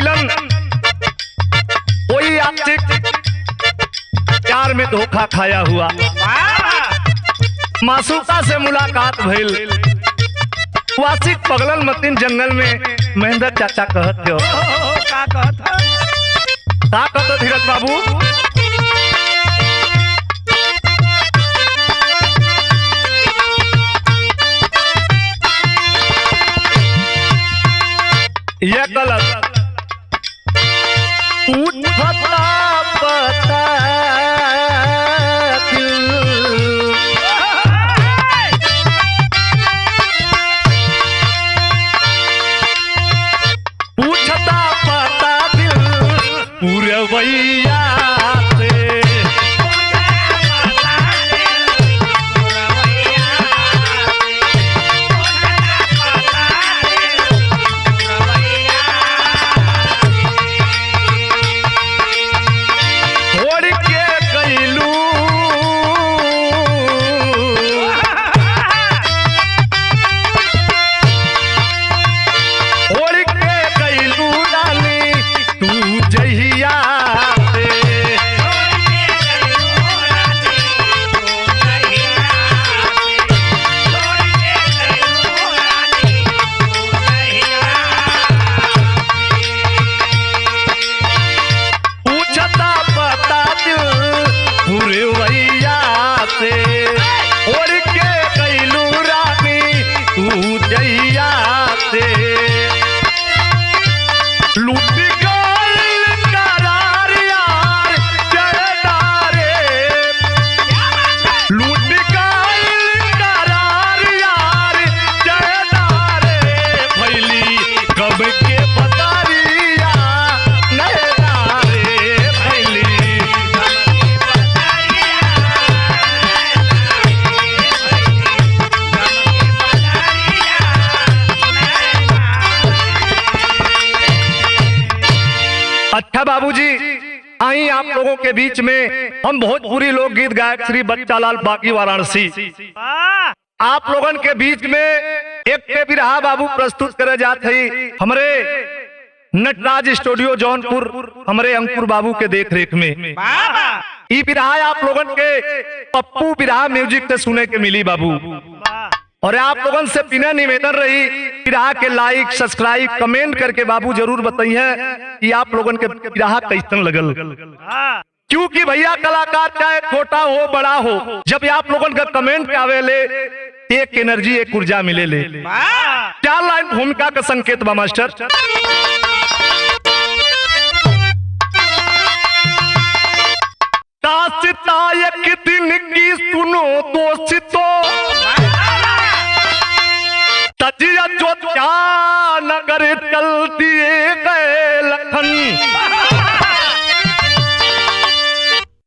कैलन कोई आशिक प्यार में धोखा खाया हुआ। मासूका से मुलाकात भइल, वासिक पगलन मतीन जंगल में महेंद्र चाचा कहत हो का कहत धीरज बाबू। ये गलत उठता पता पूछता पता दिल पुरवैया से। अच्छा बाबूजी, आई आप लोगों के बीच में हम भोजपुरी लोकगीत गायक श्री बच्चालाल बाकी वाराणसी आप लोगन के बीच में एक के बिरहा बाबू प्रस्तुत करे जाते ही हमरे नटराज स्टूडियो जौनपुर हमरे अंकुर बाबू के देख रेख में ई बिरहा आप लोगन के पप्पू बिरहा म्यूजिक से सुने के मिली बाबू। और आप लोगन से बिना निवेदन रही बिरहा के लाइक सब्सक्राइब कमेंट करके बाबू जरूर बताइए कि आप लोगन के बिरहा कैसन लगल। क्योंकि भैया कलाकार चाहे छोटा हो बड़ा हो, जब आप लोगन का कमेंट आवेले एक एनर्जी एक ऊर्जा मिले ले। क्या लाइन भूमिका का संकेत बा मास्टर। दास्ता एक दिन की सुनो दोस्तों, तजिया जो क्या नगर चल दिए गए लखन,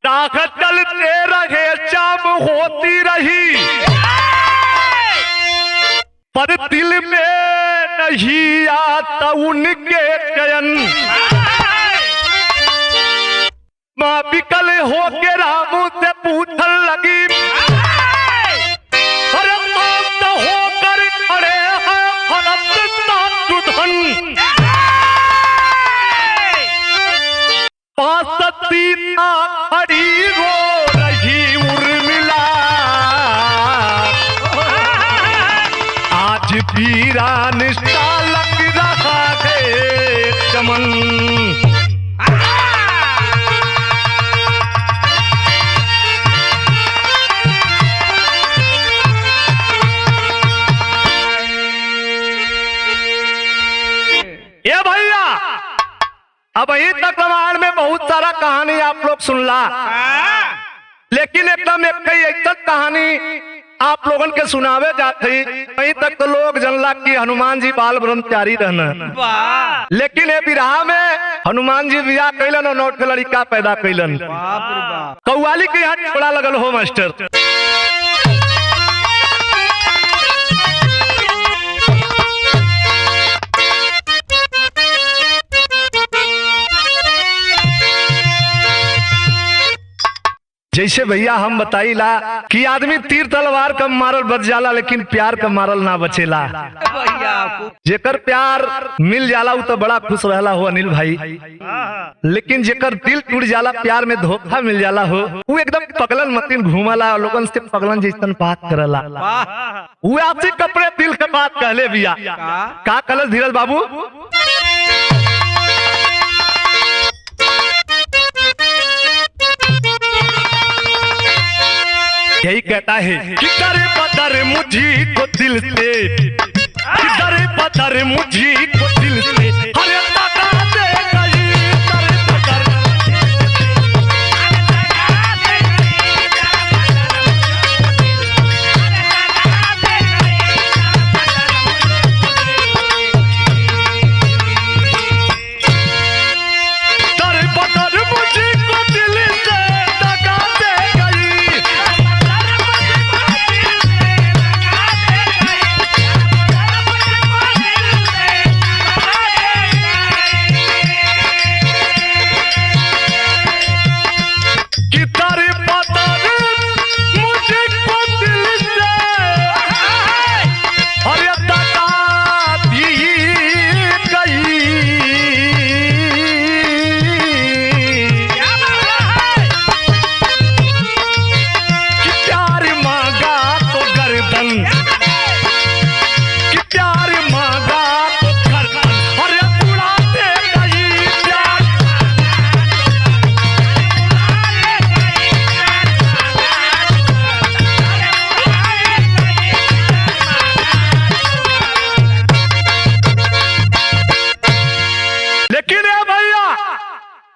राह चलते रहे शाम होती रही, पर दिल में नहीं आता उनके चयन। माँ बिकल हो के रामू से पूछन लगी, अरे तो होकर खड़े हैं दुधन, पास सीता खड़ी रो रही उर्मिला, आज वीरान सा लग रहा है चमन। ये भैया अब यही तक रामायण में बहुत सारा कहानी आप लोग सुनला, लेकिन एकदम एक ऐसा कहानी आप लोगन के सुनावे जाती। वहीं तक तो लोग जनला की हनुमान जी बाल ब्रह्मचारी रहना, लेकिन ये बिरहा में हनुमान जी बियाह कैलन और 9 लड़का पैदा कैलन। कौवाली के यहाँ छोड़ा लगल हो मास्टर। जैसे भैया हम बताइला कि आदमी तीर तलवार कम मारल बच जाला, लेकिन प्यार कम मारल ना बचेला। जेकर प्यार मिल जाला वो तो बड़ा खुश रहला हो अनिल भाई, लेकिन जेकर दिल टूट जाला, प्यार में धोखा मिल जाला हो, वो एकदम पगलन मतीन घूमला, लोगन से पगलन जैसन बात करला। वो आपसे कपड़े दिल के बात कहले बिया का कलश धीरज बाबू। यही कहता है कि डरे पदर मुझी को दिल से, डरे पदर मुझी को दिल से, अरे दादा दे गई डरे पदर, डरे पदर मुझी को दिल से दगा दे गई।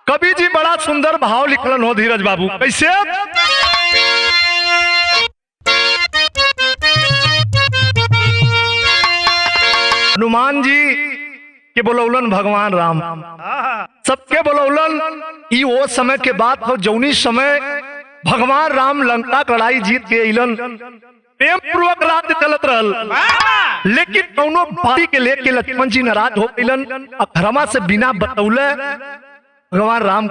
कवि जी बड़ा सुंदर भाव लिखलन हो धीरज बाबू, कैसे? हनुमान जी के बोलौलन भगवान राम, सबके बोलौलन। ई वो समय के बात हो जौनी समय भगवान राम लंका कड़ाई जीत के अइलन, प्रेम पूर्वक राज्य चलत रहल, लेकिन कौनो बात के लेके लक्ष्मण जी नाराज हो गइलन। अखरमा से बिना बतौले भगवान राम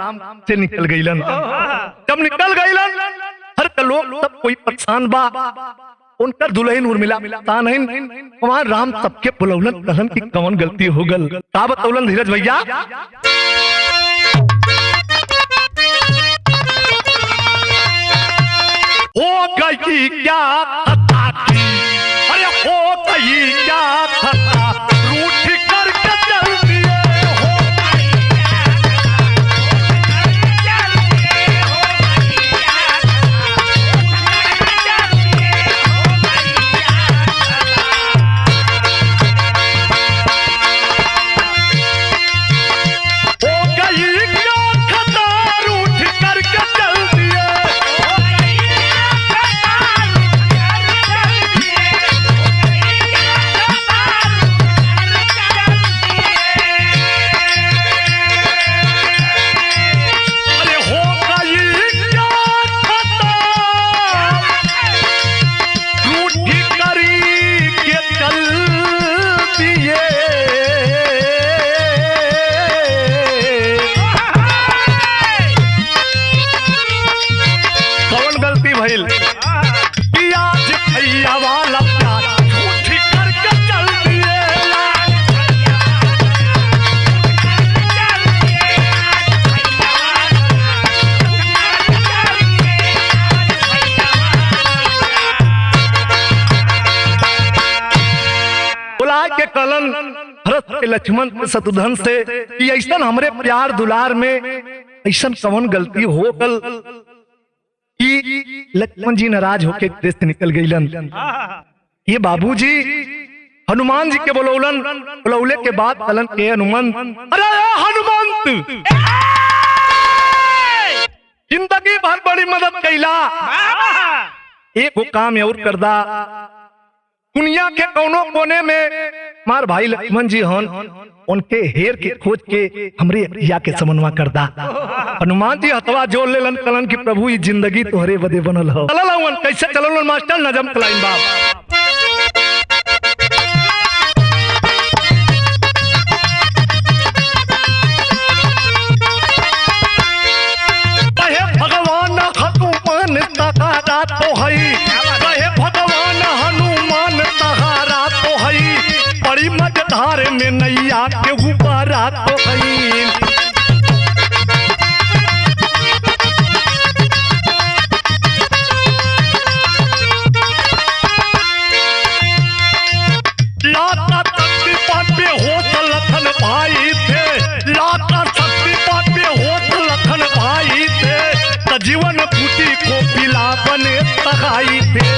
से निकल गइलन। जब निकल गइलन हर लोग सब कोई परेशान बा, उनकर दुल्हन उर्मिला नहीं, भगवान राम सबके बुलौलन कहलन की कौन गलती हो गल, का बतौलन धीरज भैया। हो गई क्या खता की, अरे हो गई क्या खता, रूठ करके चल दिए हो। के कलन भरत के लक्ष्मण के शत्रुघ्न से कि ऐसा हमरे प्यार दुलार में ऐसा कौन गलती हो गल कि लक्ष्मण जी नाराज होके देश से निकल गइलन। ये बाबूजी हनुमान जी के बोलौलन, बोलौले के बाद कलन के हनुमंत, अरे हनुमंत जिंदगी भर बड़ी मदद कैला, एक वो काम और कर दा, दुनिया के कौनो कोने में मार भाई लक्ष्मण जी हन, उनके हेर के खोज के हमरे या के समन्वय कर दा। हनुमान जी हथवा जोड़ लेलन कलन की प्रभु ये जिंदगी तोहरे बदे बनल हो। चलल कैसे चलल मास्टर नजम कलाइन बाप। भगवान भैया के ऊपर तो गई। लाता शक्तिपात पे होत लखन भाई थे, लाता शक्तिपात पे होत लखन भाई थे, त जीवन बूटी को पिला बने तकाई थे।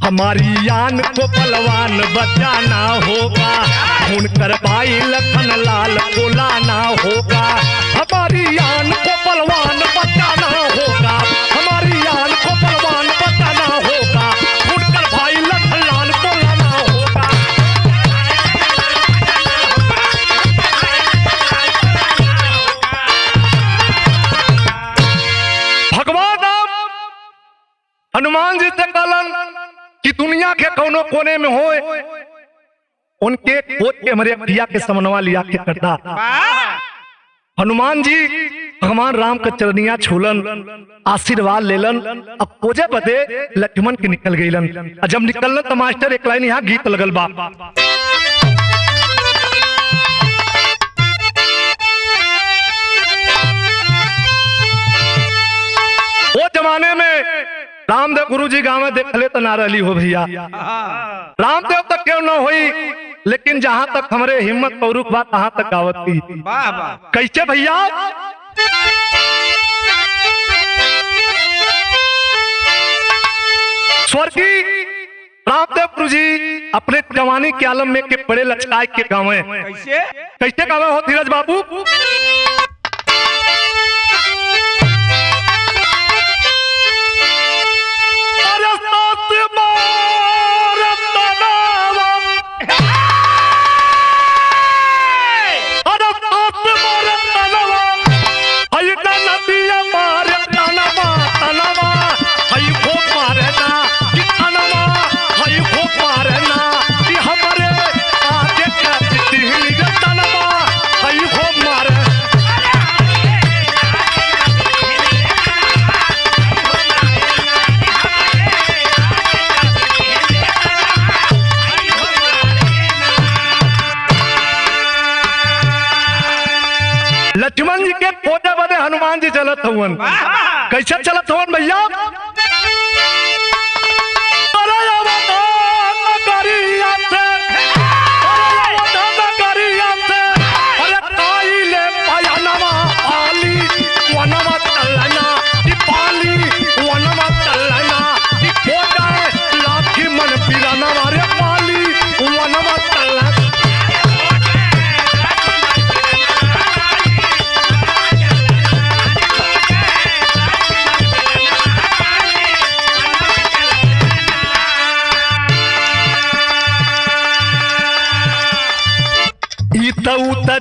हमारी यान को बलवान बचाना होगा, खून कर भाई लखन लाल को लाना होगा। हमारी यान को बलवान बचाना होगा, हमारी यान को बलवान बचाना होगा, खून कर भाई लखन लाल को लाना होगा। भगवान हनुमान जी से कहलन कि दुनिया के कौनो कोने में होए उनके खोज के हमारे प्रिया के समनवा लिया के करता। हनुमान जी भगवान राम के चरनिया छूलन, आशीर्वाद लेलन, अब खोजे बदे लक्ष्मण के निकल गईलन। जब निकलन तो मास्टर एक लाइन यहाँ गीत लगल बा। वो जमाने में रामदेव गुरु जी गाँव में देखले तो ना रही हो भैया, रामदेव तक क्यों ना हुई, लेकिन जहां तक हमारे हिम्मत पौरुख बात तहां तक गावत थी। कैसे भैया? स्वर्गीय रामदेव गुरु जी अपने जवानी के आलम में के बड़े लचकाए के गाँव में कैसे गाँव हो धीरज बाबू? लक्ष्मण जी के खोजे बदे हनुमान जी चलत हवन। कैसे चलत हवन भैया?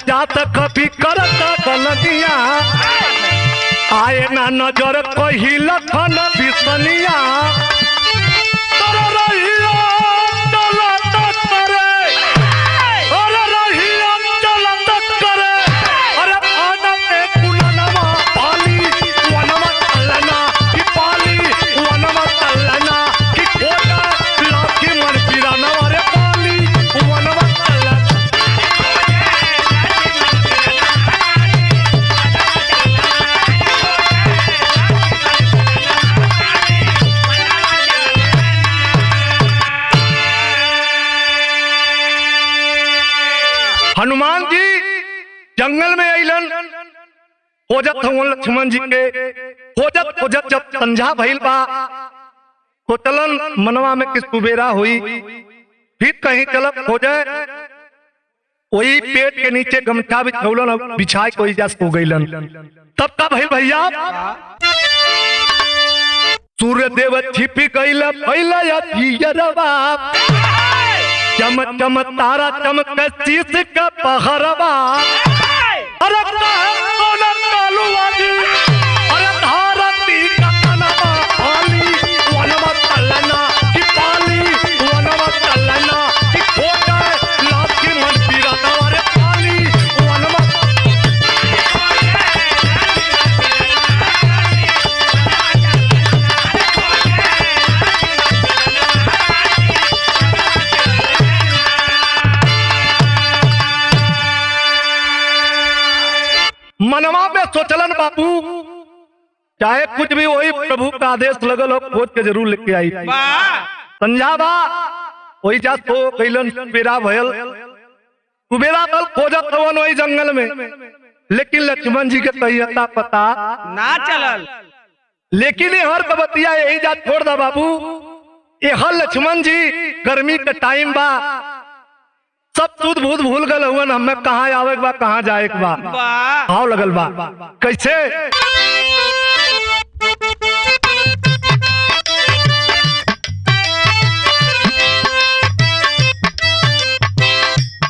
जात कभी करता गलतिया, आए ना नजर कही लखन बिसनिया, हनुमान जी जंगल में अइलन, खोजत हवन लक्ष्मण जी के, खोजत खोजत जब संझा भइल बा तो चलन मनवा में किस कुबेरा हुई, फिर कहीं चलत खोजे, वही पेट के नीचे गमछा बिछौलन बिछाए कोई जस हो गईलन। तब का भइल भैया? सूर्य देव छिपी गईल पहला चम चम तारा चमक शीश का पहरवा, अरे कौन कालुआ जी, अरे धारती का तनवा पाली वनवा तलना कि पाली वनवा तलना कि खोटा लाठी मन पीरा नवारे पाली वनवा। चाहे कुछ भी वही प्रभु का आदेश लगल हो, खोज के जरूर लेके आई। संझा बा वही जा तो कैलन बेरा भयल, कुबेरा बल खोजत हवन वही जंगल में, लेकिन लक्ष्मण जी के तैयता पता ना चलल। लेकिन ये हर कबतिया यही जा छोड़ दा बाबू, ये हर लक्ष्मण जी गर्मी का टाइम बा, सब तुद भूत भूल गल हुवन हमें कहाँ आवे के बा कहाँ जाए के बा। भाव लगल बा कैसे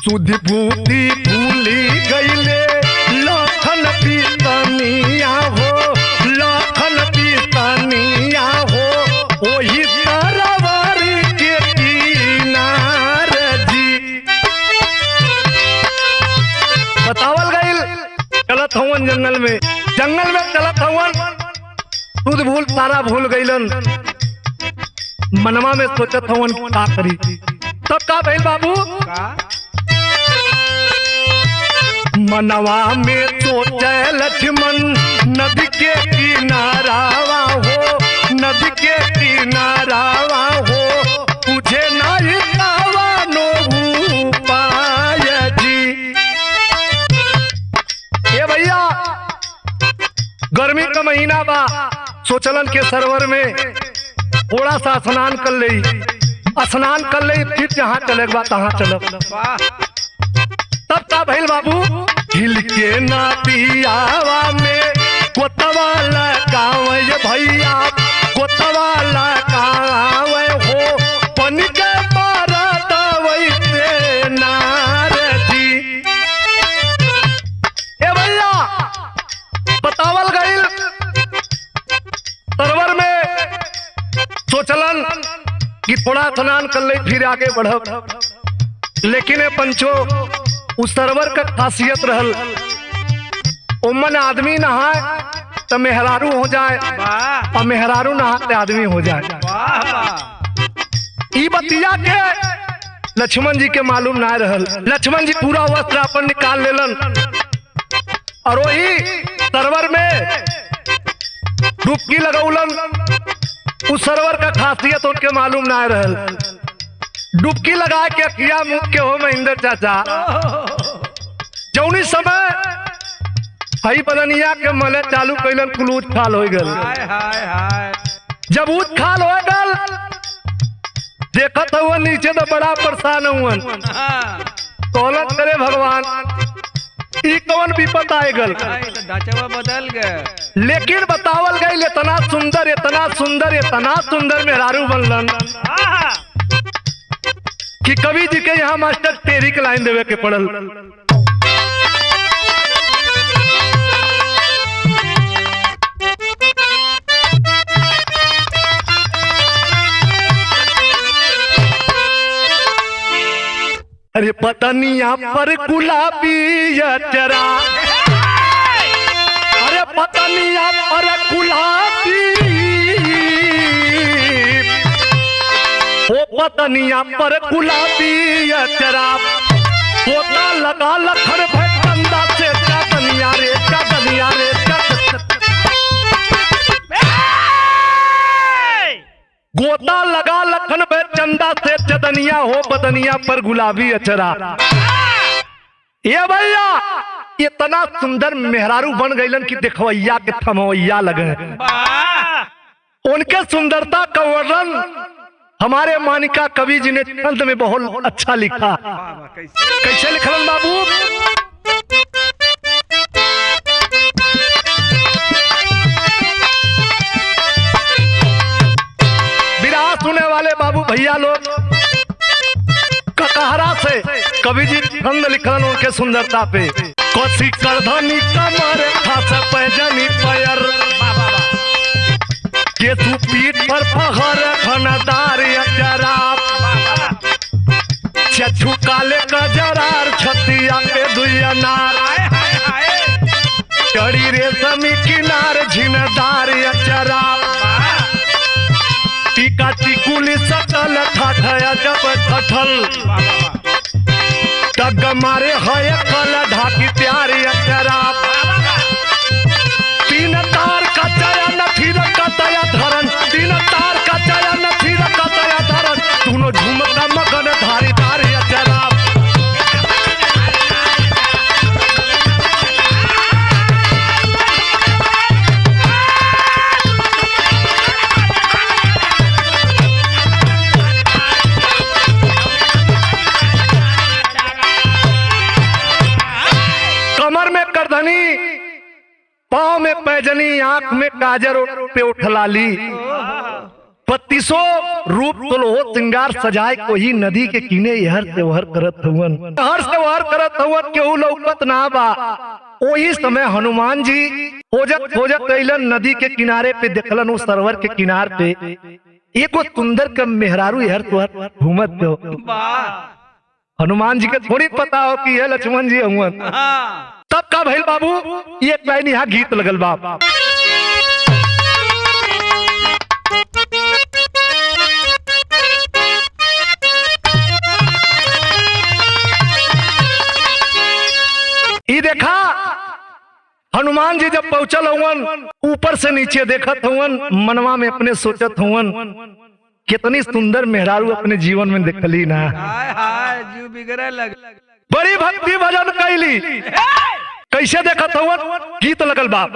सुधि भूति भूली गईले लखन पीतनिया हो, लखन पीतनिया हो, ओही तरवर के किनार जी। बतावल गईल चलत हवन जंगल में चलत हवन, खुद भूल तारा भूल गईलन, मनवा में सोचत हवन का करी। तब का भइल बाबू, मनवा में सोचे लक्ष्मण नदी के किनारावा हो, नदी के किनारावा हो, तुझे नहीं कावानो उपाय जी। ये भैया गर्मी का महीना बा, सोचलन के सरोवर में थोड़ा सा स्नान कर ले, स्नान कर ले, फिर जहाँ चले बा तहाँ चलब। तब का भइल बाबू, हिल के नदियावा में कोतवा लगावे भैया, कोतवा लगावे हो, पन के मारा दवई से नार जी। ए भैया बतावल गईल सरोवर में, सोचलन कि थोड़ा स्नान कर ले फिर आगे बढ़ब, लेकिन ए पंचो उस सरोवर का खासियत रहल, उमन आदमी नहाए तो मेहरारू हो जाए और मेहरारू नहाए तो आदमी हो जाए। ई बतिया के लक्ष्मण जी के मालूम ना रहल। लक्ष्मण जी पूरा वस्त्र अपन निकाल लेलन और वही सरोवर में डुबकी लगौलन। उस सरोवर का खासियत उनके मालूम ना रहल। डुबकी लगा के किया मुख के हो महेंद्र चाचा, जौनी समय हई बदनिया के मले चालू कैलन, कुलूच खाल हो गल। जब ऊच खाल हो गल देखत हुआ नीचे तो बड़ा परेशान हुआ, कहलन करे भगवान ई कौन विपत आए गल, बदल गए। लेकिन बतावल गई इतना सुंदर इतना सुंदर इतना सुंदर मेहरारू बनलन कि कवि जी के यहाँ मास्टर तेरी के लाइन देवे के पड़ल। अरे पतनिया पर गुलाबी चरा, अरे पतनिया पर गुलाबी, ओ पतनिया पर गुलाबी चरा, पोता लगा लखन भटंदा से चदनिया रे चदनिया रे गोता लगा लखन भे चंदा से चदनिया हो, बदनिया पर गुलाबी अचरा। ये भैया इतना सुंदर मेहरारू बन गईलन कि देखवैया के थमवैया लगे। उनके सुंदरता का वर्णन हमारे मानिका कवि जी ने छंद में बहुत अच्छा लिखा। कैसे लिखलन बाबू, विराह सुने वाले बाबू भैया लोग ककहरा से कवि जी छंद लिखलन उनके सुंदरता पे। कोसी करधनी कमर खास पैजनी पैर, केसु पीठ पर फहर खनदार अचरा, छछु काले कजरार छतिया के दुयनार, चढ़ी रेशमी किनार झिनदार अचरा, टीका टिकुली सकल ठाठया जब ठठल, टग मारे है कल ढाकी प्यारी अचरा, तीन तार का चरण पैजनी आंख में काजर पे उठलाली 3200 रूप तुलहो श्रृंगार सजाए कोई नदी के किने हर त्योहार करत हवन केहू लौकत ना बा। वही समय हनुमान जी खोजत कैलन नदी के किनारे पे देखलन वो सरोवर के किनार पे एगो सुंदर के मेहरारू हर त्योहार घूमत हो। हनुमान जी के थोड़ी पता हो कि ये लक्ष्मण जी हवन। तब का भइल बाबू ये लाइन यहाँ गीत लगल बाप। ये देखा हनुमान जी जब पहुंचल हवन ऊपर से नीचे देखत हवन मनवा में अपने सोचत हवन कितनी सुंदर मेहरारू अपने जीवन में देखली ना। जीव बिगड़े लग बड़ी भक्ति भजन कैली कैसे देखत हवन गीत लगल बाप।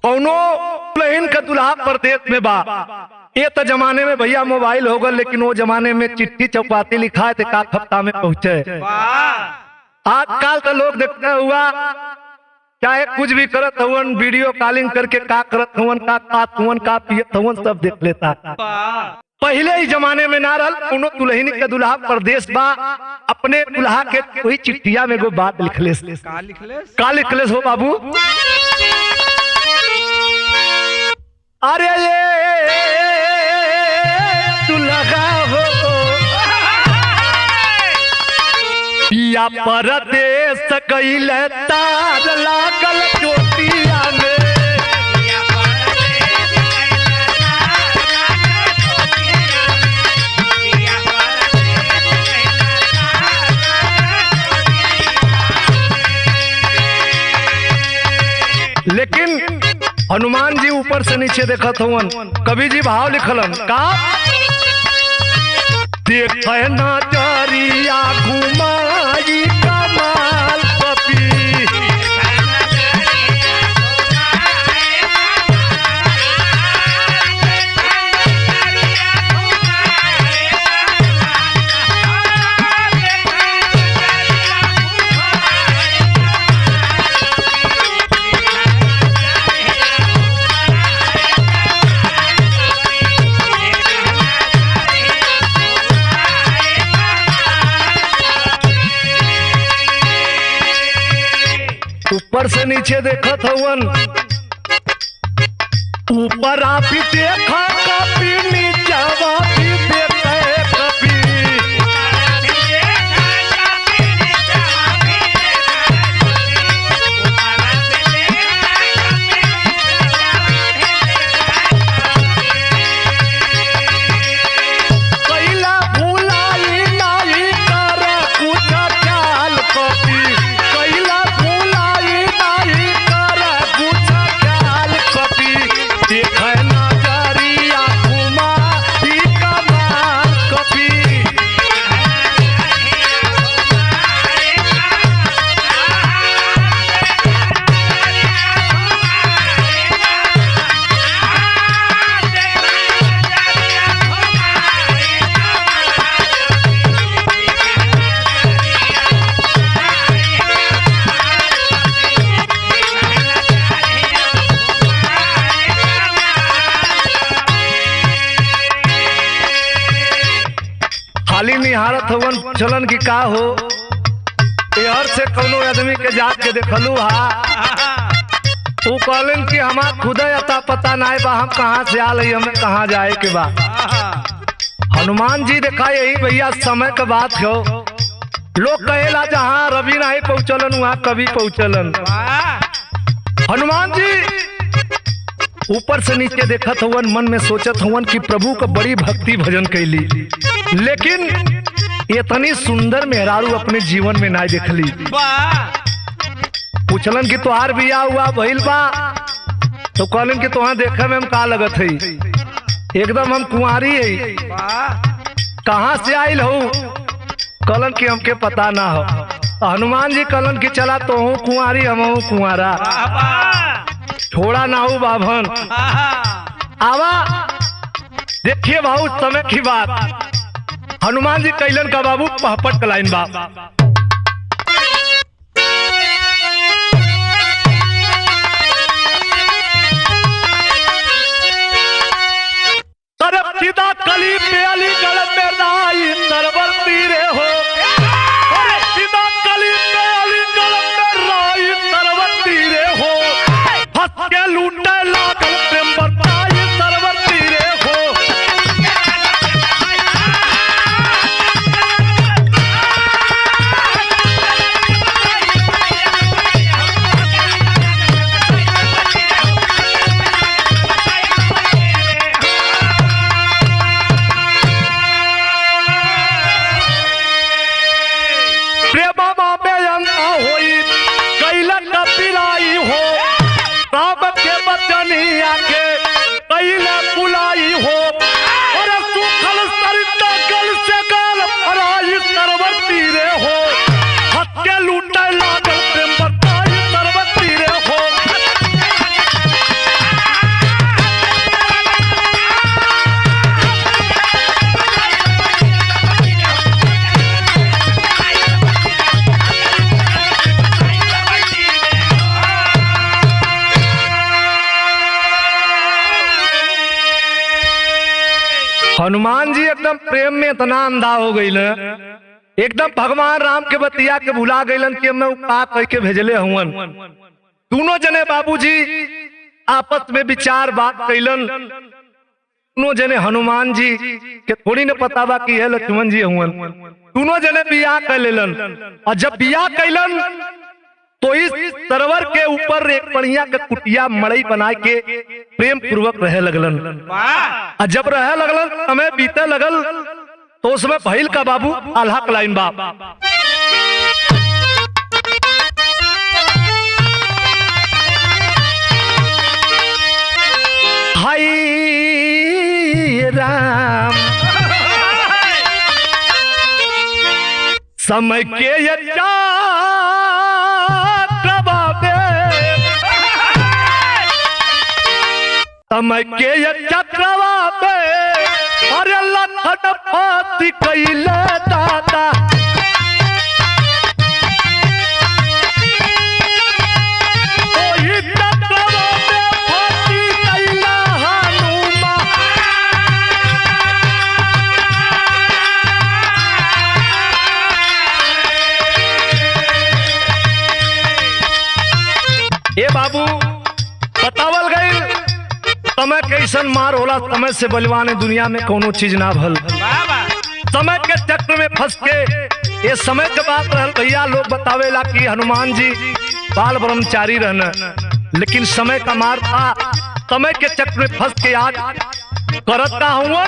कौनो दुल्हन का दुल्हा परदेश में बा। ये तो जमाने में भैया मोबाइल होगा लेकिन वो जमाने में चिट्ठी चौपाती लिखा है तो का हफ्ता में पहुंचे। आजकल तो लोग देखते हुआ चाहे कुछ भी करत हवन वीडियो कॉलिंग करके का करत हवन का पियत हवन सब देख लेता। पहले ही जमाने में ना रहल कोनो दुल्हन के दुल्हा परदेश बा अपने दुल्हा के कोई चिट्ठिया में एगो बात लिखलेस का लिखलेस हो बाबू। अरे ये दुल्हा हो पिया परदेश कैल तार लागल चोटिया में। लेकिन हनुमान जी ऊपर से नीचे देखत हवन कवि जी भाव लिखलन का देख नजरिया घुमाई कमाल कपी। ऊपर से नीचे देखत हवन ऊपर आप ही देखा कपी नीचा भी देखे कपी। कैला भुलाई नहीं कर कुछ ख्याल कपी। कैला देख नजरिया घुमा कमाल कपी। खाली निहारत हवन चलन की का हो एहर से कोनो आदमी के जात के देखलू हा वो कहलन कि हमार खुदा अता पता नाय बा हम कहाँ से आल हई हमें कहाँ जाए के बा। हनुमान जी देखा यही भैया समय के बात हो लोग कहेला जहाँ रवि नहीं पहुंचलन वहाँ कभी पहुंचलन। हनुमान जी ऊपर से नीचे देखत हवन मन में सोचत हवन कि प्रभु का बड़ी भक्ति भजन कैली लेकिन इतनी सुंदर मेहरारू अपने जीवन में ना देखली। पूछलन कि तोहार बियाह हुआ भइल बा तो कहलन कि तोहार देखे में हम का लगत है एकदम हम कुंवारी है। कहाँ से आइल हो कहलन कि हमके पता ना हो। हनुमान जी कहलन कि चला तो हूँ कुंवारी हम कुंवारा थोड़ा ना हो बाभन आवा। देखिए बहुत समय की बात हनुमान जी कैलन का बाबू पहपट कलाइन बा। सीधा कली पे अलीगढ़ में राई सरवर तीरे हो, सीधा कली पे अलीगढ़ में राई सरवर तीरे हो, हंस के लूटे लागल प्रेम बरताई सरवर तीरे हो। बुलाई हो और सुखल सरिता गल से गल फराई सरवर तीरे हो, हथ के लूटे लागल प्रेम बरताई सरवर तीरे हो। हनुमान जी एकदम प्रेम में इतना अंधा हो गई, एकदम भगवान राम के बतिया के भुला गईलन कि मैं उपा कह के भेजले हुवन। दोनों जने बाबूजी आपस में विचार बात कैलन। दोनों जने हनुमान जी के थोड़ी न पता बा कि है लक्ष्मण जी हुवन। दोनों जने बियाह कर लेलन और जब बियाह कैलन तो इस सरोवर के ऊपर एक बढ़िया के कुटिया मड़ई बना के प्रेम पूर्वक रहे लगलन। और जब रहे लगलन समय बीते लगल तो उसमें भइल का बाबू आल्हा कलाइन बाप। हाय राम समय के ये समय के ये चक्रवा पे अरे लखन फाती कैले दादा, चक्रवा पे फाती कैला हनुमान। ए बाबू बतावल गई समय कैसन मार होला, समय से बलवान दुनिया में कोनो चीज ना भल। समय के चक्र में फंस के ये समय के बात रहल भैया। लोग बतावेला कि हनुमान जी बाल ब्रह्मचारी रहना, लेकिन समय का मार था। समय के चक्र में फंस के आज करत का हुआ,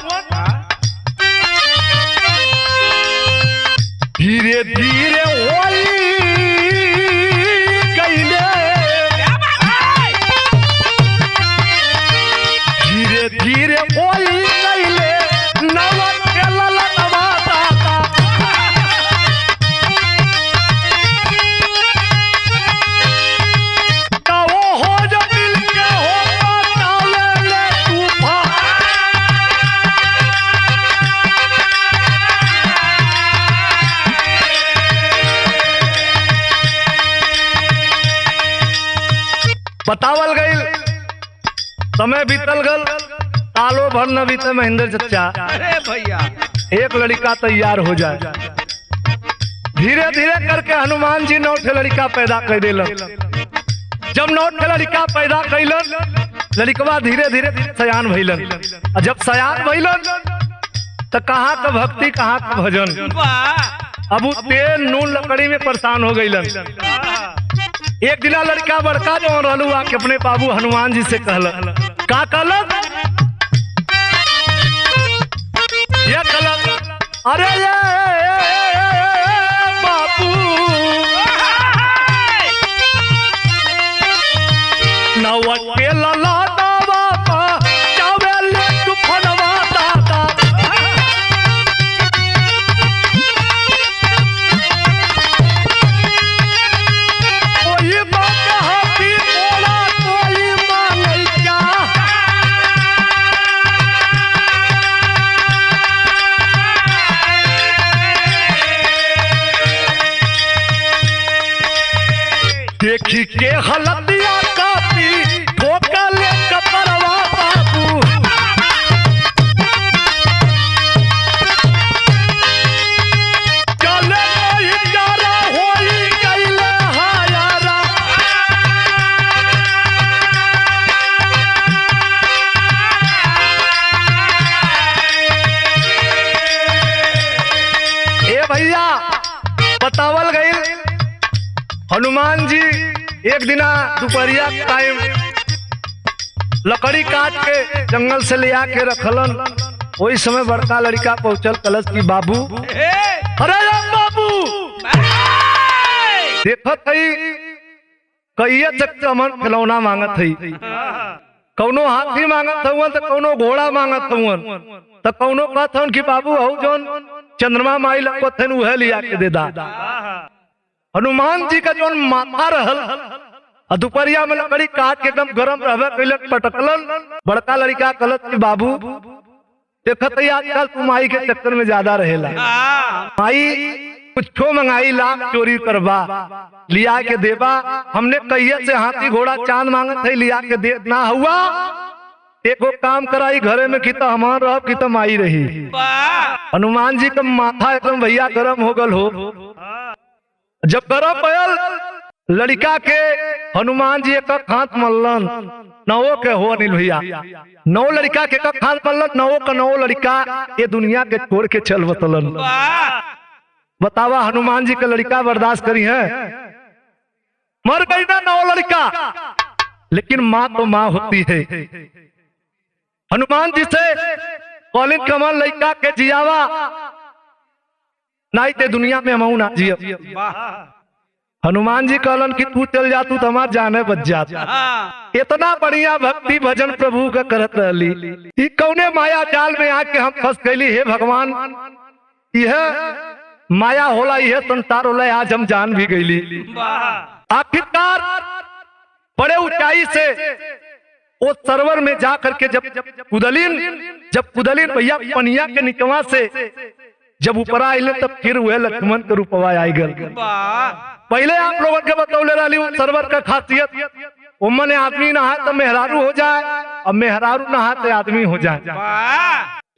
धीरे धीरे होई धीरे बोली कैले नवत के ललनवा दाता, तो वो हो जो दिल के हो ताले ले तूफान। बतावल गई समय बीतल गल, सालों भर न बीते महेंद्र चचा। अरे भैया एक लड़का तैयार हो जाए, धीरे धीरे करके हनुमान जी 9 लड़का पैदा कर दिलन। जब 9 लड़का पैदा कैलन, लड़कवा धीरे धीरे सयान भइलन। और जब सयान भइलन तो कहाँ का भक्ति कहाँ का भजन। अब वो तेल नून लकड़ी में परेशान हो गईलन। एक दिना लड़का बड़का जो रहलू आके अपने बाबू हनुमान जी से कहल, का कहल? ये कहल, अरे ये बाबू नवट के लला दावा चावेले तूफानवा दादा, कोई बात हाथी बोला कोई मांगे क्या। देखी के हलतिया कापी ठोकले कपरवा बाबू चले यारा होई गईले हायारा ए भैया बतावल गई हनुमान जी एक दिना दोपहरिया टाइम लकड़ी काट के जंगल से ले आके रखलन। वही समय बड़का लड़का पहुंचल कलश की बाबू अरे बाबू देखत हई कहिए तक अमन खिलौना मांगत हई कौनो हाथी मांगत हुआ तो कौनो घोड़ा मांगत हुआ तो कौनो कहत हन कि बाबू हऊ जौन चंद्रमा माई लगत हन उहे लिया के दे दा। हनुमान जी का जो माथा रहल दोपहरिया में लकड़ी काट के एकदम गरम रहबे कैलक पटकलन। बड़का लड़का कहलत कि बाबू देखत है आजकल तू माई के चक्कर में ज्यादा रहेला माई कुछो मंगाई लाख चोरी करवा लिया के देवा हमने कहिए से हाथी घोड़ा चांद मांगत है लिया के दे ना हुआ एको काम कराई घरे में की तो हमार रह की तो माई रही। हनुमान जी का माथा एकदम भैया गरम हो गल हो। जब गरम पयल लड़का के हनुमान जी एक हाथ मल्लन नवो के हो अनिल भैया नौ लड़का के एक हाथ मल्लन नवो का नौ लड़का ये दुनिया के छोड़ के चल बतलन। बतावा हनुमान जी का लड़का बर्दाश्त करी है मर गई ना नौ लड़का लेकिन माँ तो माँ होती है। हनुमान जी से कॉलिन कमल लड़का के जियावा नहीं ते दुनिया में हम ना जिया। हनुमान जी कहलन कि तू चल जा तू हमार जाने बच जात। इतना बढ़िया भक्ति भजन प्रभु का करत रहली कौने माया जाल में आके हम फंस गईली। हे भगवान यह माया होला यह संसार होला आज हम जान भी गईली। आखिरकार बड़े ऊंचाई से वो सरवर में जा करके जब कुदलीन भैया पनिया के निचवा से जब ऊपर आये तब फिर हुए लक्ष्मण के रूपवा आई गल। पहले आप लोगों के बतौले रही सरवर का खासियत उमने आदमी नहा तो मेहरारू हो जाए और मेहरारू नहा तो आदमी हो जाए।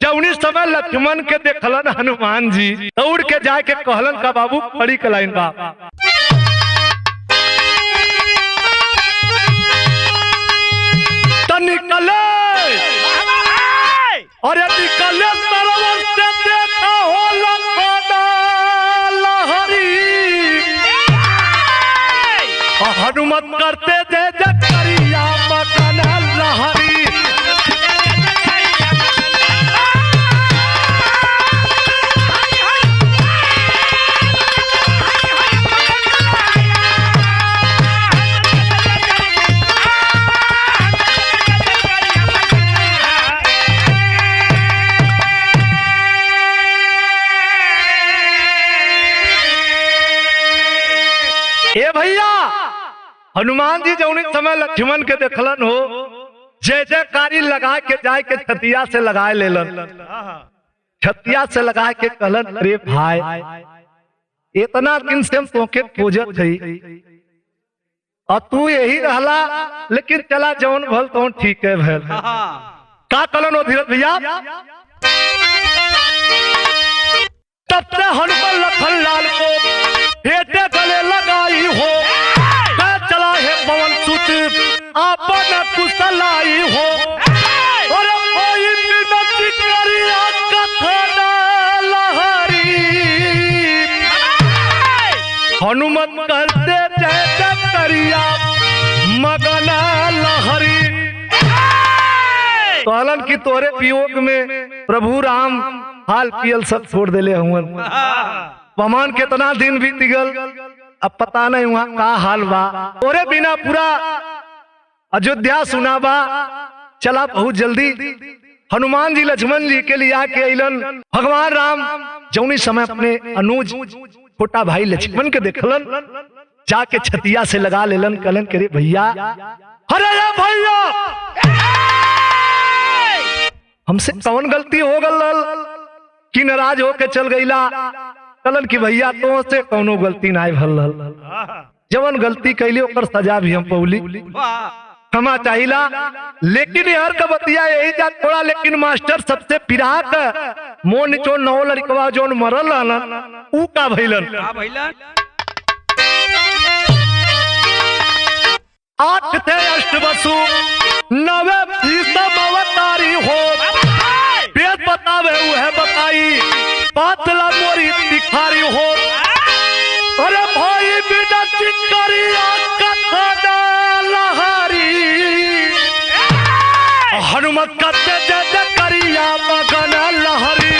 जब उन्हीं समय लक्ष्मण के देखलन हनुमान जी दौड़ के जाके कहलन का बाबू खड़ी कलाइन बा तो निकले और निकले सरवर से देखा हो लखना लहरी हनुमत करते दे करिया मकाना लहरी। ए भैया हनुमान जी जौनी समय लक्ष्मण के देखलन हो जय जयकारी लगा के जाए के छतिया से लगाए लेलन। छतिया से लगा के कहलन अरे भाई इतना दिन से हम तोके खोजत हई और तू यही रहला लेकिन चला जौन भल तो ठीक है भल का कहलन हो धीरज भैया। तब से हनुमान लखन लाल को भेटे गले लगाई हो चला है पवन सुत आपन कुशलाई हो और कोई विनती करिया कथन लहरी हनुमत करते जय करिया मगन लहरी। कहलन की तोरे वियोग में प्रभु राम हाल पियल सब छोड़ देले हुआ पमान कितना दिन बीत गल अब पता नहीं वहां का हाल बा तोरे बिना पूरा अयोध्या सुनाबा चला बहुत जल्दी। हनुमान जी लक्ष्मण जी के लिए आके अलन भगवान राम जौनी समय अपने अनुज छोटा भाई लक्ष्मण के देखलन जाके छतिया से लगा लेलन कहलन करे भैया अरे भैया हमसे कौन गलती हो गल कि नाराज होके चल गईला कहलन कि भैया तो से कौनो गलती ना भल जवन गलती कैली ओकर सजा भी हम पौली, वाह क्षमा चाहिला। लेकिन यार का बतिया यही जा थोड़ा, लेकिन मास्टर सबसे पिराक मोन जो नौ लड़कवा जोन मरल रहलन ऊ का भइलन। का भइलन? 8 थे अष्टवसु 9 भीषम अवतारी हो, वेद बतावे है बताई पातला मोरी तिखारी हो। अरे भाई बिना चिंकरिया कथा लहरी, हनुमत कते जज करिया मगन लहरी।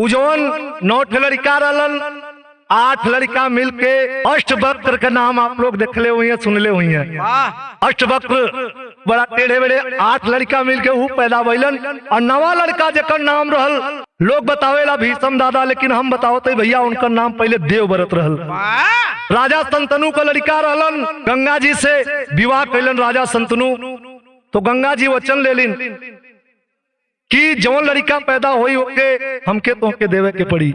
जौन 9 लड़का रहलन, 8 लड़का मिलके अष्टवक्र का नाम आप लोग देखले हुई हैं, सुनले हुई हैं। वाह अष्टवक्र बड़ा टेढ़े बेड़े 8 लड़का मिलके ऊ पैदा भइलन। और 9वां लड़का जेकर नाम रहल लोग बतावेला भीषम दादा, लेकिन हम बतावते भैया उनका नाम पहले देवव्रत रहल। वाह राजा संतनु का लड़का रहलन, गंगा जी से विवाह कैलन राजा संतनु। तो गंगा जी वचन लेलिन कि जौन लड़का पैदा होई ओके हमके तोहके देवे के पड़ी,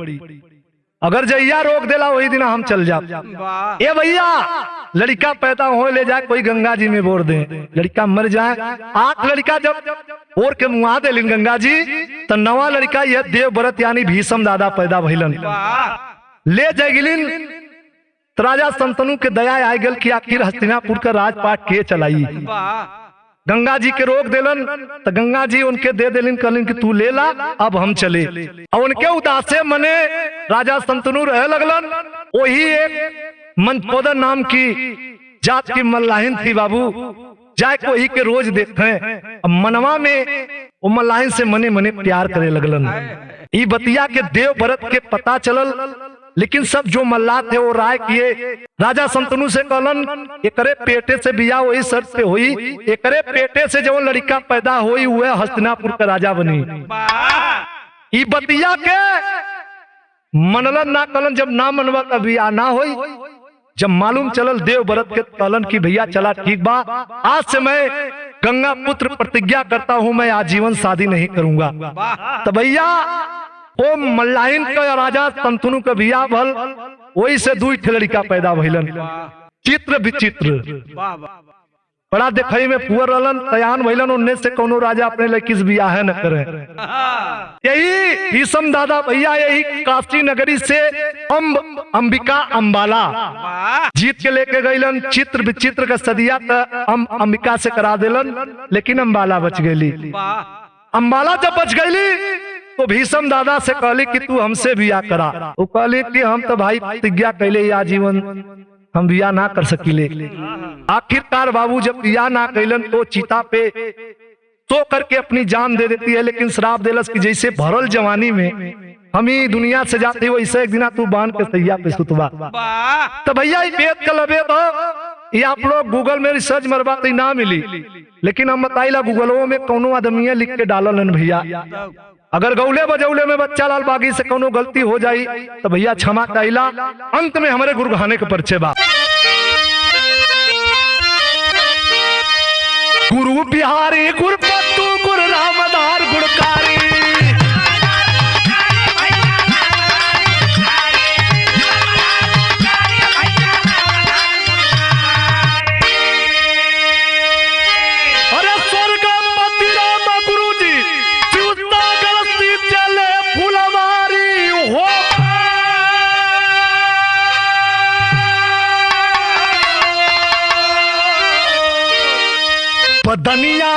अगर जइया रोक देला वही दिन हम चल जाब। वाह ए भैया लड़का पैदा हो ले जाए कोई गंगा जी में बोर दे, लड़का मर जाए। 8 लड़का जब और के मुआ देलिन गंगा जी, तो 9वां लड़का यह देवव्रत यानी भीषम दादा पैदा भइलन। वाह ले जागिलिन तो राजा संतनु के दया आ गल कि आखिर हस्तिनापुर का राजपाट के चलाई। वाह गंगा जी के रोक देलन तो गंगा जी उनके दे देलिन, कहलिन कि तू ले ला अब हम चले। और उनके उदासे मने राजा संतनु रह लगलन। वही एक मनपोदन नाम की जात की मल्लाहिन थी बाबू, जाके वही के रोज देखे। मनवा में वो मल्लाहिन से मने मने प्यार करे लगलन। ई बतिया के देवव्रत के पता चलल, लेकिन सब जो मल्लाह थे वो राय किए। राजा संतनु से कहलन एकरे पेटे से बिया वही शर्त से हुई, एकरे पेटे से जो लड़का पैदा हुई वह हस्तिनापुर का राजा बनी। वाह ई बतिया के मनलन ना कलन, जब ना मनवा का बिया ना होई। जब मालूम चलल देवव्रत के कहलन कि भैया चला ठीक बा, आज से मैं गंगा पुत्र प्रतिज्ञा करता हूं मैं आजीवन शादी नहीं करूंगा। तो भैया वो मल्लाहिन का राजा संतनु का बिया भल, वही से 2 लड़का पैदा भइलन, चित्र विचित्र। वाह वाह बड़ा देखई में पुअर रहलन, तयान भइलन। उनने से कोनो राजा अपने लड़की से बियाह न करे। यही भीषम दादा भैया यही काशी नगरी से अंबिका अंबाला वाह जीत के लेके गईलन। चित्र विचित्र का सदिया अंबिका से करा देलन, लेकिन अंबाला बच गई। वाह अंबाला जब बच गई तो भीषम दादा से कहली कि तू हमसे बिया करा। वो कहली कि हम तो भाई प्रतिज्ञा कैले आजीवन हम बिया ना कर सकीले। आखिरकार बाबू जब बिया ना कैलन तो चिता पे तो करके अपनी जान दे देती है, लेकिन श्राप देलस कि जैसे भरल जवानी में हम ही दुनिया से जाते वैसे एक दिन तू बांध के सैया पे सुतवा। वाह तो भैया वेद का लबे तो ये आप लोग गूगल में रिसर्च मरबा तो ना मिली, लेकिन हम बताइला गूगलों में कोनो आदमी लिख के डालन भैया। अगर गौले बजौले में बच्चा लाल बागी से कोनो गलती हो जाई तो भैया क्षमा चाहिला। अंत में हमारे गुरु घाने के परिचय बा। गुरु बिहारी गुरपत्तू गुरु रामदार गुणकारी, अरे स्वर्गपति राम गुरु जी शिवसागर सी चले फुलवारी हो। बदनिया